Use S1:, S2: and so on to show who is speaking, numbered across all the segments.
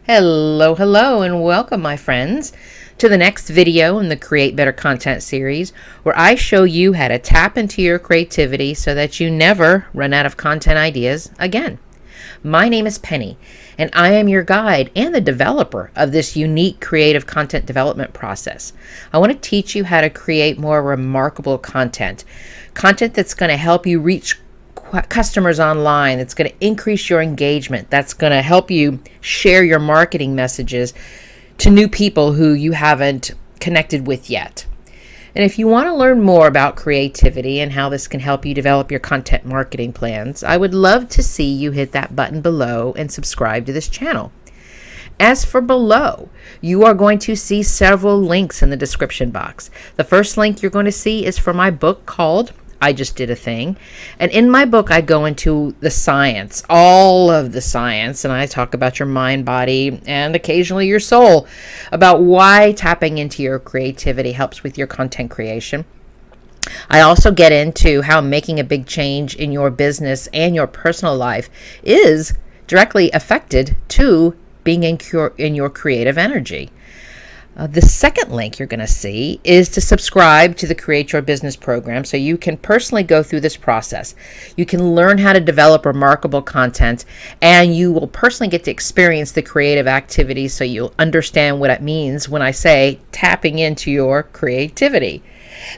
S1: Hello, and welcome, my friends, to the next video in the Create Better Content series, where I show you how to tap into your creativity so that you never run out of content ideas again. My name is Penny, and I am your guide and the developer of this unique creative content development process. I want to teach you how to create more remarkable content that's going to help you reach customers online, that's going to increase your engagement, that's going to help you share your marketing messages to new people who you haven't connected with yet. And if you want to learn more about creativity and how this can help you develop your content marketing plans, I would love to see you hit that button below and subscribe to this channel. As for below, you are going to see several links in the description box. The first link you're going to see is for my book called I Just Did a Thing. And in my book, I go into the science, all of the science, and I talk about your mind, body, and occasionally your soul, about why tapping into your creativity helps with your content creation. I also get into how making a big change in your business and your personal life is directly affected to being in your creative energy. The second link you're going to see is to subscribe to the Create Your Business program so you can personally go through this process. You can learn how to develop remarkable content, and you will personally get to experience the creative activities so you'll understand what it means when I say tapping into your creativity.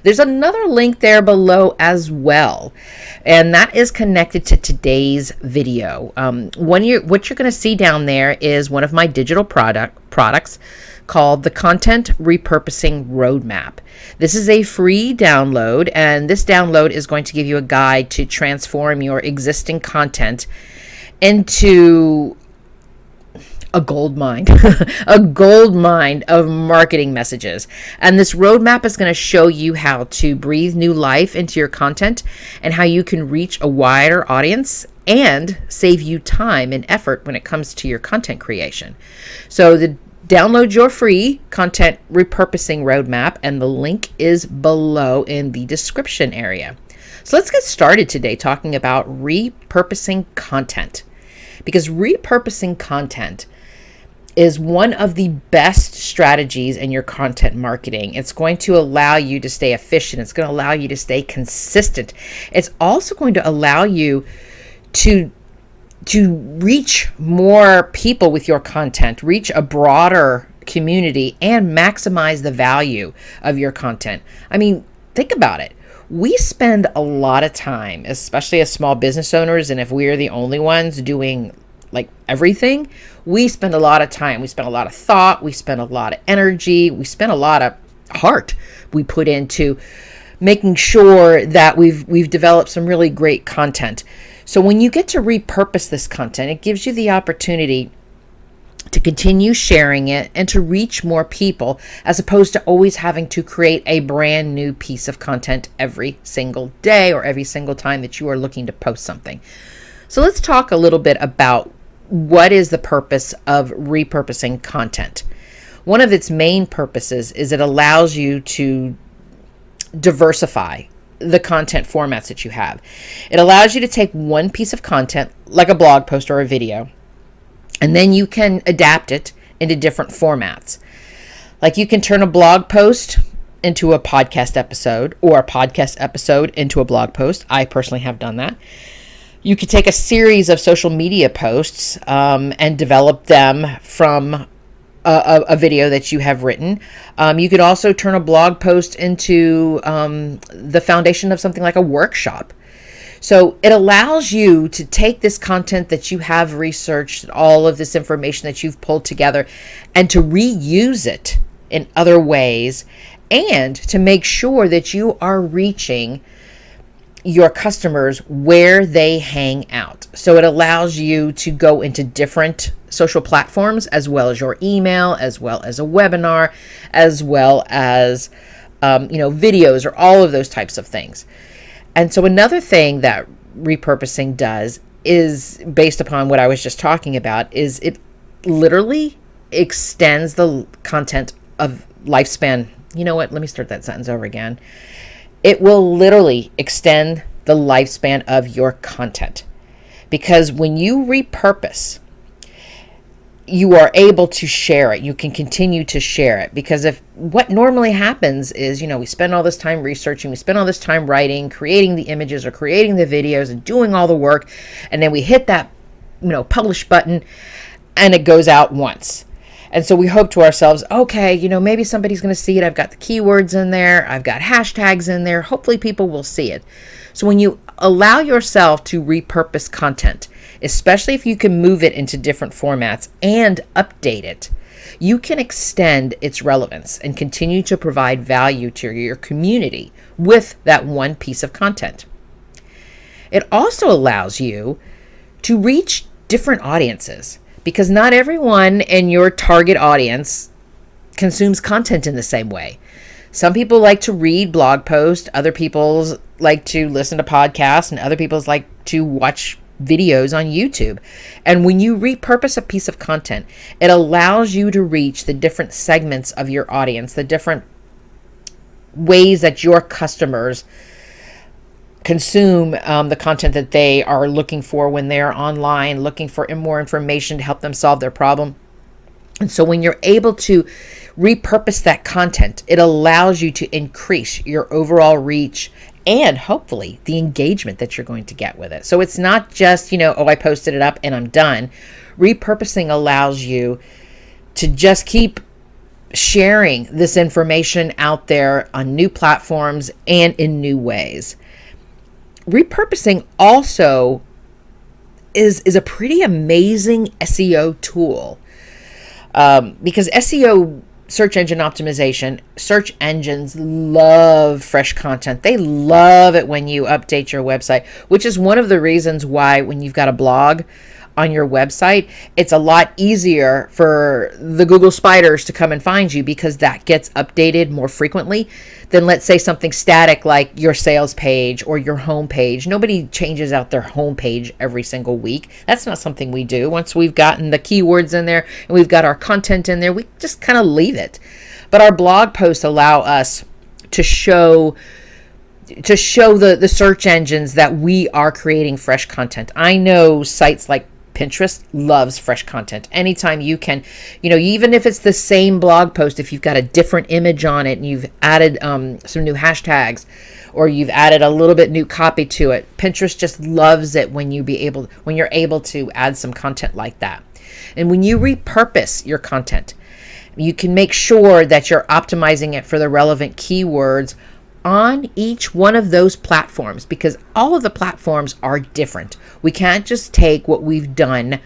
S1: There's another link there below as well, and that is connected to today's video. What you're going to see down there is one of my digital products called the Content Repurposing Roadmap. This is a free download, and this download is going to give you a guide to transform your existing content into a gold mine, a gold mine of marketing messages. And this roadmap is going to show you how to breathe new life into your content and how you can reach a wider audience and save you time and effort when it comes to your content creation. So download your free Content Repurposing Roadmap, and the link is below in the description area. So let's get started today talking about repurposing content, because repurposing content is one of the best strategies in your content marketing. It's going to allow you to stay efficient. It's going to allow you to stay consistent. It's also going to allow you to reach more people with your content, reach a broader community, and maximize the value of your content. I mean, think about it. We spend a lot of time, especially as small business owners, and if we are the only ones doing like everything, we spend a lot of time. We spend a lot of thought. We spend a lot of energy. We spend a lot of heart we put into making sure that we've developed some really great content. So when you get to repurpose this content, it gives you the opportunity to continue sharing it and to reach more people, as opposed to always having to create a brand new piece of content every single day or every single time that you are looking to post something. So let's talk a little bit about what is the purpose of repurposing content. One of its main purposes is it allows you to diversify the content formats that you have. It allows you to take one piece of content, like a blog post or a video, and then you can adapt it into different formats. Like you can turn a blog post into a podcast episode, or a podcast episode into a blog post. I personally have done that. You could take a series of social media posts and develop them from a video that you have written. You could also turn a blog post into the foundation of something like a workshop. So it allows you to take this content that you have researched, all of this information that you've pulled together, and to reuse it in other ways, and to make sure that you are reaching your customers where they hang out. So it allows you to go into different social platforms, as well as your email, as well as a webinar, as well as videos, or all of those types of things. And so another thing that repurposing does is, based upon what I was just talking about, is it literally extends the content of lifespan. You know what? Let me start that sentence over again. It will literally extend the lifespan of your content, because when you repurpose, you are able to share it. You can continue to share it, because if what normally happens is, we spend all this time researching, we spend all this time writing, creating the images or creating the videos and doing all the work, and then we hit that, publish button, and it goes out once. And so we hope to ourselves, okay, maybe somebody's going to see it. I've got the keywords in there. I've got hashtags in there. Hopefully people will see it. So when you allow yourself to repurpose content, especially if you can move it into different formats and update it, you can extend its relevance and continue to provide value to your community with that one piece of content. It also allows you to reach different audiences, because not everyone in your target audience consumes content in the same way. Some people like to read blog posts, other people like to listen to podcasts, and other people like to watch videos on YouTube. And when you repurpose a piece of content, it allows you to reach the different segments of your audience, the different ways that your customers consume the content that they are looking for when they're online, looking for more information to help them solve their problem. And so when you're able to repurpose that content, it allows you to increase your overall reach and hopefully the engagement that you're going to get with it. So it's not just, I posted it up and I'm done. Repurposing allows you to just keep sharing this information out there on new platforms and in new ways. Repurposing also is a pretty amazing SEO tool, because SEO, search engine optimization, search engines love fresh content. They love it when you update your website, which is one of the reasons why when you've got a blog on your website, it's a lot easier for the Google spiders to come and find you, because that gets updated more frequently than, let's say, something static like your sales page or your home page. Nobody changes out their home page every single week. That's not something we do. Once we've gotten the keywords in there and we've got our content in there, we just kind of leave it. But our blog posts allow us to show the search engines that we are creating fresh content. I know sites like Pinterest loves fresh content. Anytime you can, even if it's the same blog post, if you've got a different image on it and you've added some new hashtags or you've added a little bit new copy to it, Pinterest just loves it when you're able to add some content like that. And when you repurpose your content, you can make sure that you're optimizing it for the relevant keywords on each one of those platforms, because all of the platforms are different. We can't just take what we've done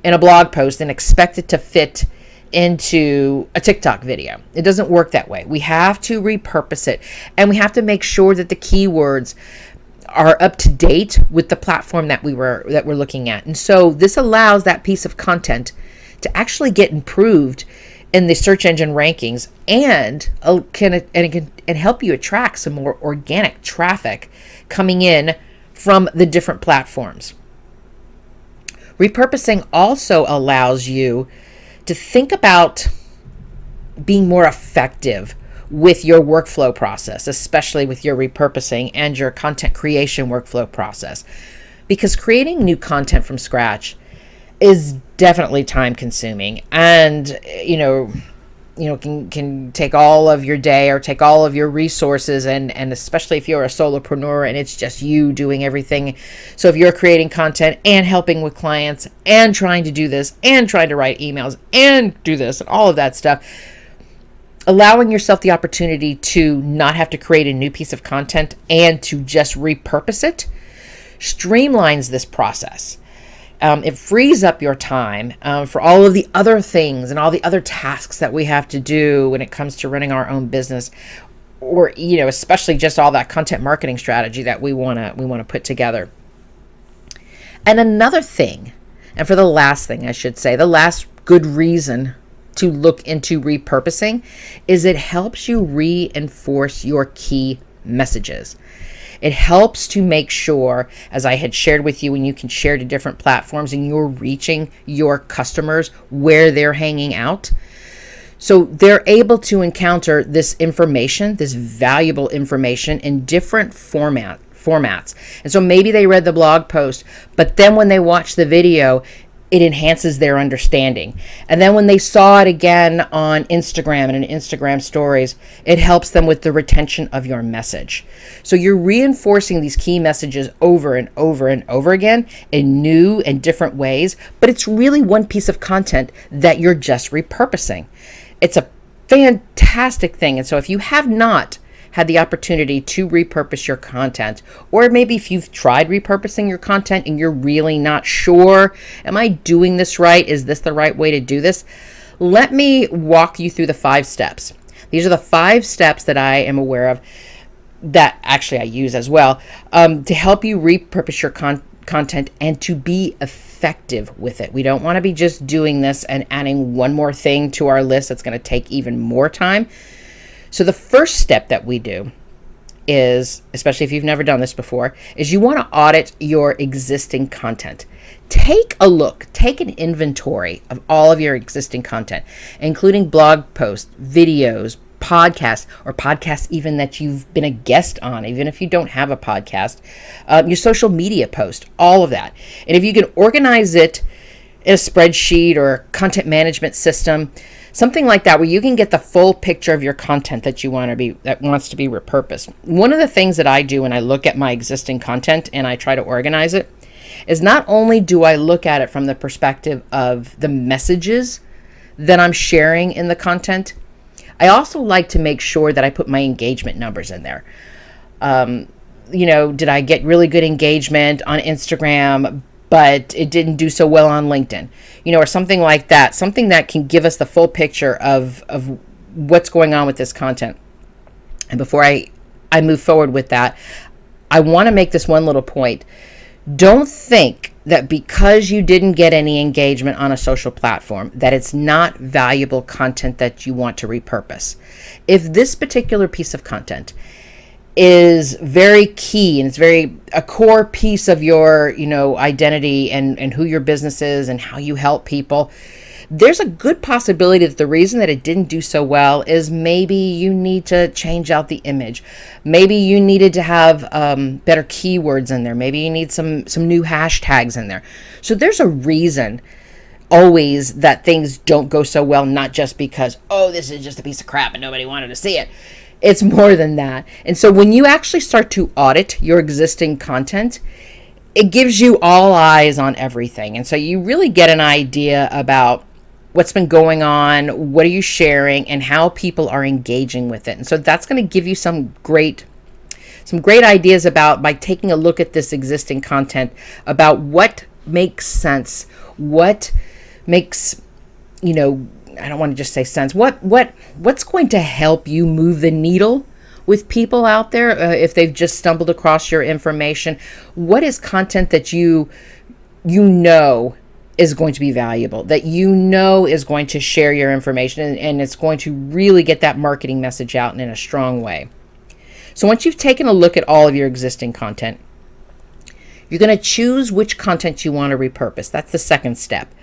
S1: in a blog post and expect it to fit into a TikTok video. It doesn't work that way. We have to repurpose it, and we have to make sure that the keywords are up to date with the platform that we're looking at. And so this allows that piece of content to actually get improved in the search engine rankings, and it can help you attract some more organic traffic coming in from the different platforms. Repurposing also allows you to think about being more effective with your workflow process, especially with your repurposing and your content creation workflow process, because creating new content from scratch is definitely time consuming, and can take all of your day or take all of your resources, and especially if you're a solopreneur and it's just you doing everything. So if you're creating content and helping with clients and trying to do this and trying to write emails and do this and all of that stuff, allowing yourself the opportunity to not have to create a new piece of content and to just repurpose it streamlines this process. It frees up your time for all of the other things and all the other tasks that we have to do when it comes to running our own business, or especially just all that content marketing strategy that we want to put together. And another thing, and for the last thing I should say, the last good reason to look into repurposing is it helps you reinforce your key messages. It helps to make sure, as I had shared with you, when you can share to different platforms and you're reaching your customers where they're hanging out. So they're able to encounter this information, this valuable information in different formats. And so maybe they read the blog post, but then when they watch the video, it enhances their understanding. And then when they saw it again on Instagram and in Instagram stories, it helps them with the retention of your message. So you're reinforcing these key messages over and over and over again in new and different ways, but it's really one piece of content that you're just repurposing. It's a fantastic thing. And so if you have not had the opportunity to repurpose your content, or maybe if you've tried repurposing your content and you're really not sure, am I doing this right? Is this the right way to do this? Let me walk you through the 5 steps. These are the 5 steps that I am aware of that actually I use as well to help you repurpose your content and to be effective with it. We don't want to be just doing this and adding one more thing to our list that's going to take even more time. So the first step that we do is, especially if you've never done this before, is you want to audit your existing content. Take a look, take an inventory of all of your existing content, including blog posts, videos, podcasts, or podcasts even that you've been a guest on, even if you don't have a podcast, your social media post, all of that. And if you can organize it in a spreadsheet or a content management system, something like that, where you can get the full picture of your content that wants to be repurposed. One of the things that I do when I look at my existing content and I try to organize it is not only do I look at it from the perspective of the messages that I'm sharing in the content, I also like to make sure that I put my engagement numbers in there. Did I get really good engagement on Instagram, but it didn't do so well on LinkedIn, or something like that, something that can give us the full picture of what's going on with this content. And before I move forward with that, I want to make this one little point. Don't think that because you didn't get any engagement on a social platform, that it's not valuable content that you want to repurpose. If this particular piece of content is very key and it's a core piece of your, identity and who your business is and how you help people, there's a good possibility that the reason that it didn't do so well is maybe you need to change out the image. Maybe you needed to have better keywords in there. Maybe you need some new hashtags in there. So there's a reason always that things don't go so well, not just because, this is just a piece of crap and nobody wanted to see it. It's more than that. And so when you actually start to audit your existing content, it gives you all eyes on everything. And so you really get an idea about what's been going on, what are you sharing, and how people are engaging with it. And so that's going to give you some great ideas about, by taking a look at this existing content, about what makes sense, what makes, I don't want to just say sense. What's going to help you move the needle with people out there if they've just stumbled across your information? What is content that you know is going to be valuable, that is going to share your information and it's going to really get that marketing message out and in a strong way? So once you've taken a look at all of your existing content, you're going to choose which content you want to repurpose. That's the second step.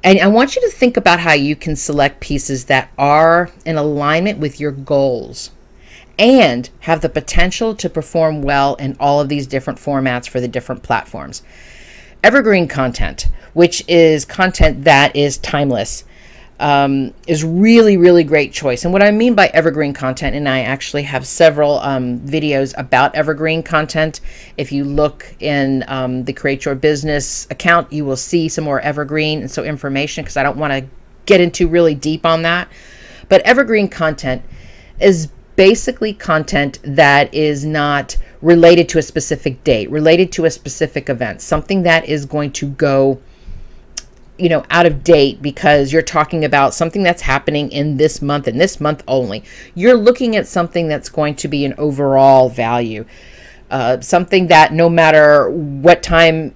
S1: And I want you to think about how you can select pieces that are in alignment with your goals and have the potential to perform well in all of these different formats for the different platforms. Evergreen content, which is content that is timeless, is really, really great choice. And what I mean by evergreen content, and I actually have several videos about evergreen content. If you look in the Create Your Business account, you will see some more evergreen and so information, because I don't want to get into really deep on that. But evergreen content is basically content that is not related to a specific date, related to a specific event, something that is going to go out of date because you're talking about something that's happening in this month and this month only. You're looking at something that's going to be an overall value, something that no matter what time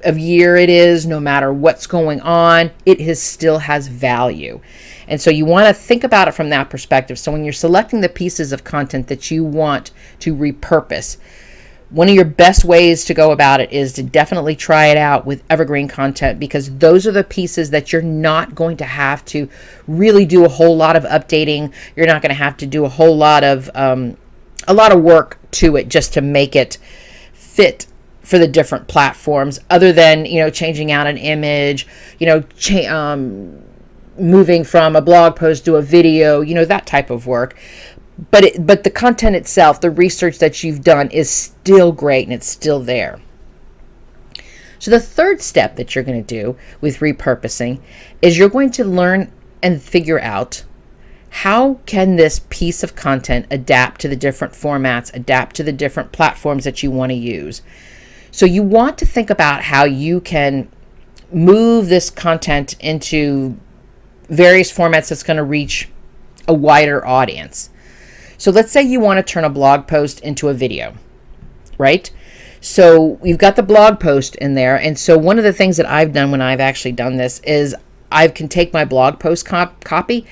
S1: of year it is, no matter what's going on, still has value. And so you want to think about it from that perspective. So when you're selecting the pieces of content that you want to repurpose, one of your best ways to go about it is to definitely try it out with evergreen content, because those are the pieces that you're not going to have to really do a whole lot of updating. You're not going to have to do a whole lot of work to it just to make it fit for the different platforms, other than, changing out an image, moving from a blog post to a video, that type of work. But the content itself, the research that you've done, is still great and it's still there. So the third step that you're going to do with repurposing is you're going to learn and figure out, how can this piece of content adapt to the different formats, adapt to the different platforms that you want to use. So you want to think about how you can move this content into various formats that's going to reach a wider audience. So let's say you want to turn a blog post into a video, right? So you've got the blog post in there. And so one of the things that I've done when I've actually done this is I can take my blog post copy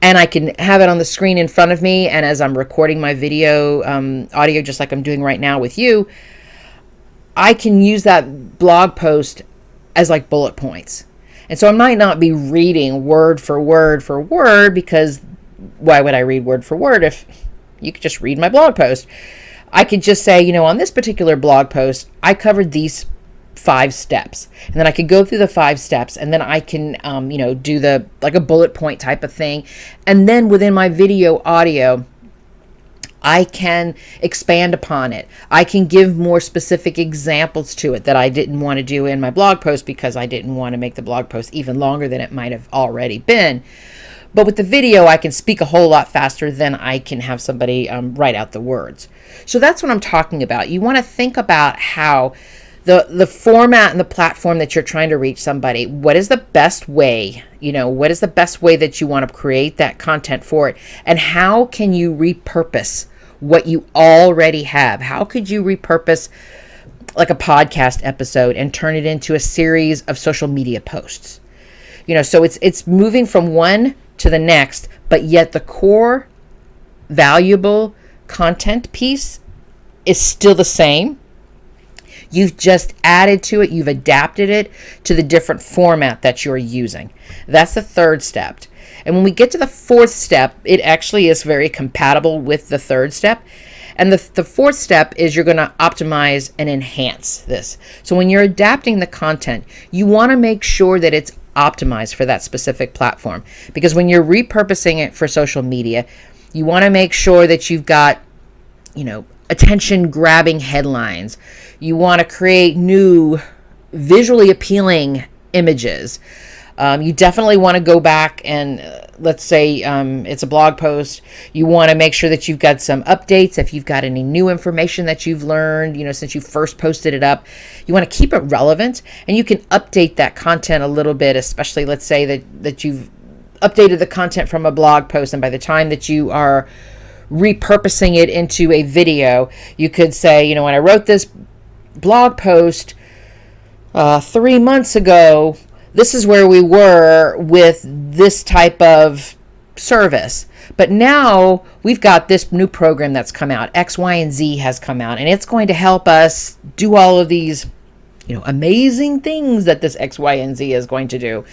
S1: and I can have it on the screen in front of me. And as I'm recording my video, audio, just like I'm doing right now with you, I can use that blog post as like bullet points. And so I might not be reading word for word, because why would I read word for word if you could just read my blog post? I could just say, on this particular blog post, I covered these 5 steps. And then I could go through the 5 steps, and then I can, do the, like a bullet point type of thing. And then within my video audio, I can expand upon it. I can give more specific examples to it that I didn't want to do in my blog post, because I didn't want to make the blog post even longer than it might have already been. But with the video, I can speak a whole lot faster than I can have somebody write out the words. So that's what I'm talking about. You want to think about how the format and the platform that you're trying to reach somebody, what is the best way, what is the best way that you want to create that content for it? And how can you repurpose what you already have? How could you repurpose like a podcast episode and turn it into a series of social media posts? So it's moving from one to the next, but yet the core valuable content piece is still the same. You've just added to it, you've adapted it to the different format that you're using. That's the third step. And when we get to the fourth step, it actually is very compatible with the third step. And the fourth step is you're going to optimize and enhance this. So when you're adapting the content, you want to make sure that it's optimized for that specific platform. Because when you're repurposing it for social media, you want to make sure that you've got, attention grabbing headlines. You want to create new visually appealing images. You definitely want to go back and let's say it's a blog post. You want to make sure that you've got some updates. If you've got any new information that you've learned, since you first posted it up, you want to keep it relevant, and you can update that content a little bit, especially let's say that you've updated the content from a blog post, and by the time that you are repurposing it into a video, you could say, when I wrote this blog post 3 months ago, this is where we were with this type of service. But now we've got this new program that's come out. X, Y, and Z has come out, and it's going to help us do all of these, amazing things that this X, Y, and Z is going to do.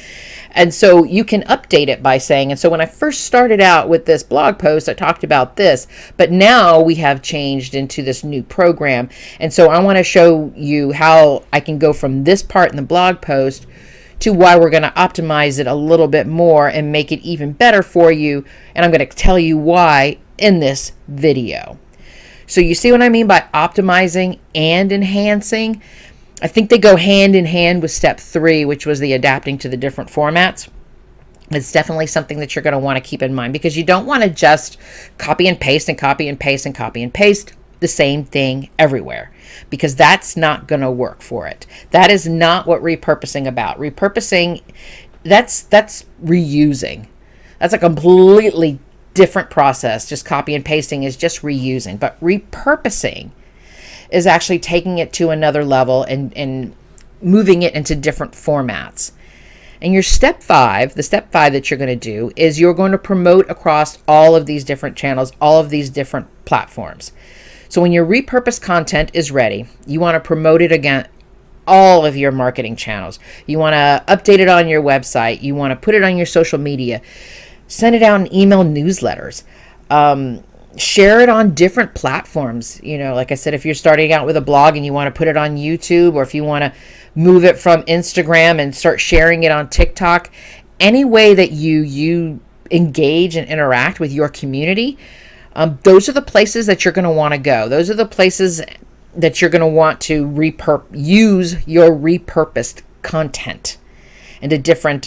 S1: And so you can update it by saying, and so when I first started out with this blog post, I talked about this, but now we have changed into this new program. And so I want to show you how I can go from this part in the blog post to why we're going to optimize it a little bit more and make it even better for you. And I'm going to tell you why in this video. So you see what I mean by optimizing and enhancing? I think they go hand in hand with step 3, which was the adapting to the different formats. It's definitely something that you're going to want to keep in mind, because you don't want to just copy and paste and copy and paste and copy and paste the same thing everywhere, because that's not going to work for it. That is not what repurposing about. Repurposing, that's reusing. That's a completely different process. Just copy and pasting is just reusing. But repurposing is actually taking it to another level and moving it into different formats. And your step 5, the step 5 that you're going to do is you're going to promote across all of these different channels, all of these different platforms. So when your repurposed content is ready, you want to promote it again, all of your marketing channels. You want to update it on your website. You want to put it on your social media. Send it out in email newsletters. Share it on different platforms. Like I said, if you're starting out with a blog and you want to put it on YouTube, or if you want to move it from Instagram and start sharing it on TikTok, any way that you engage and interact with your community, those are the places that you're going to want to go. Those are the places that you're going to want to use your repurposed content into different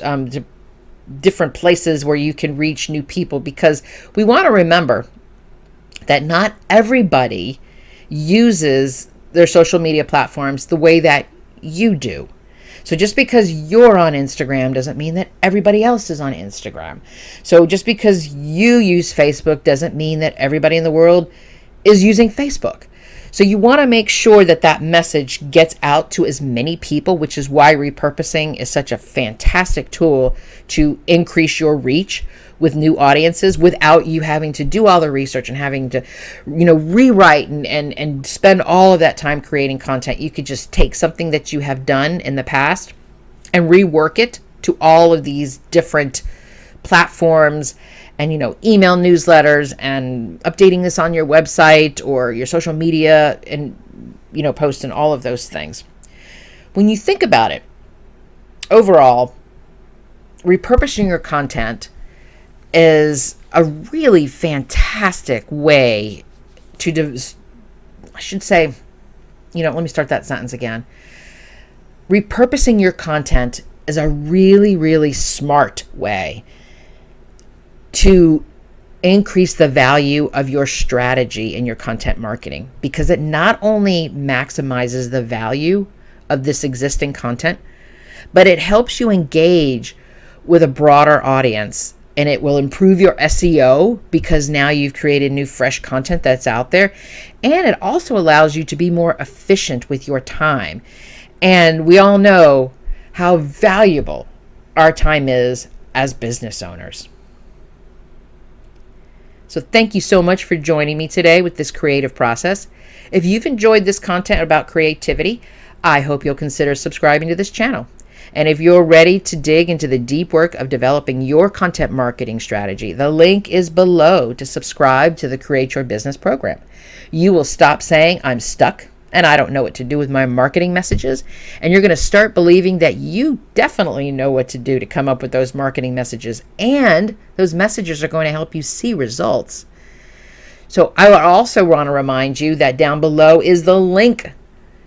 S1: places where you can reach new people, because we want to remember that not everybody uses their social media platforms the way that you do. So just because you're on Instagram doesn't mean that everybody else is on Instagram. So just because you use Facebook doesn't mean that everybody in the world is using Facebook. So you want to make sure that that message gets out to as many people, which is why repurposing is such a fantastic tool to increase your reach with new audiences without you having to do all the research and having to, rewrite and spend all of that time creating content. You could just take something that you have done in the past and rework it to all of these different platforms and, email newsletters and updating this on your website or your social media and, post and all of those things. When you think about it, overall, repurposing your content is a really fantastic way to, let me start that sentence again. Repurposing your content is a really, really smart way to increase the value of your strategy in your content marketing, because it not only maximizes the value of this existing content, but it helps you engage with a broader audience. And it will improve your SEO because now you've created new, fresh content that's out there. And it also allows you to be more efficient with your time. And we all know how valuable our time is as business owners. So thank you so much for joining me today with this creative process. If you've enjoyed this content about creativity, I hope you'll consider subscribing to this channel. And if you're ready to dig into the deep work of developing your content marketing strategy, the link is below to subscribe to the Create Your Business program. You will stop saying, I'm stuck and I don't know what to do with my marketing messages. And you're going to start believing that you definitely know what to do to come up with those marketing messages. And those messages are going to help you see results. So I would also want to remind you that down below is the link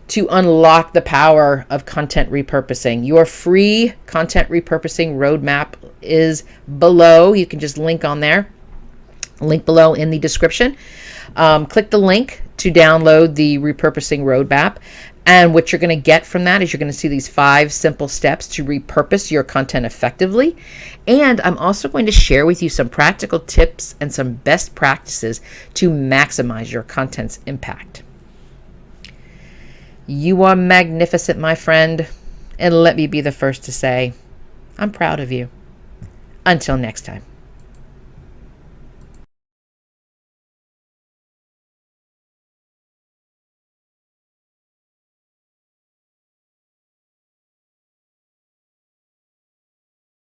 S1: to unlock the power of content repurposing. Your free content repurposing roadmap is below. You can just link on there. Link below in the description. Click the link to download the repurposing roadmap. And what you're going to get from that is you're going to see these 5 simple steps to repurpose your content effectively. And I'm also going to share with you some practical tips and some best practices to maximize your content's impact. You are magnificent, my friend, and let me be the first to say, I'm proud of you. Until next time.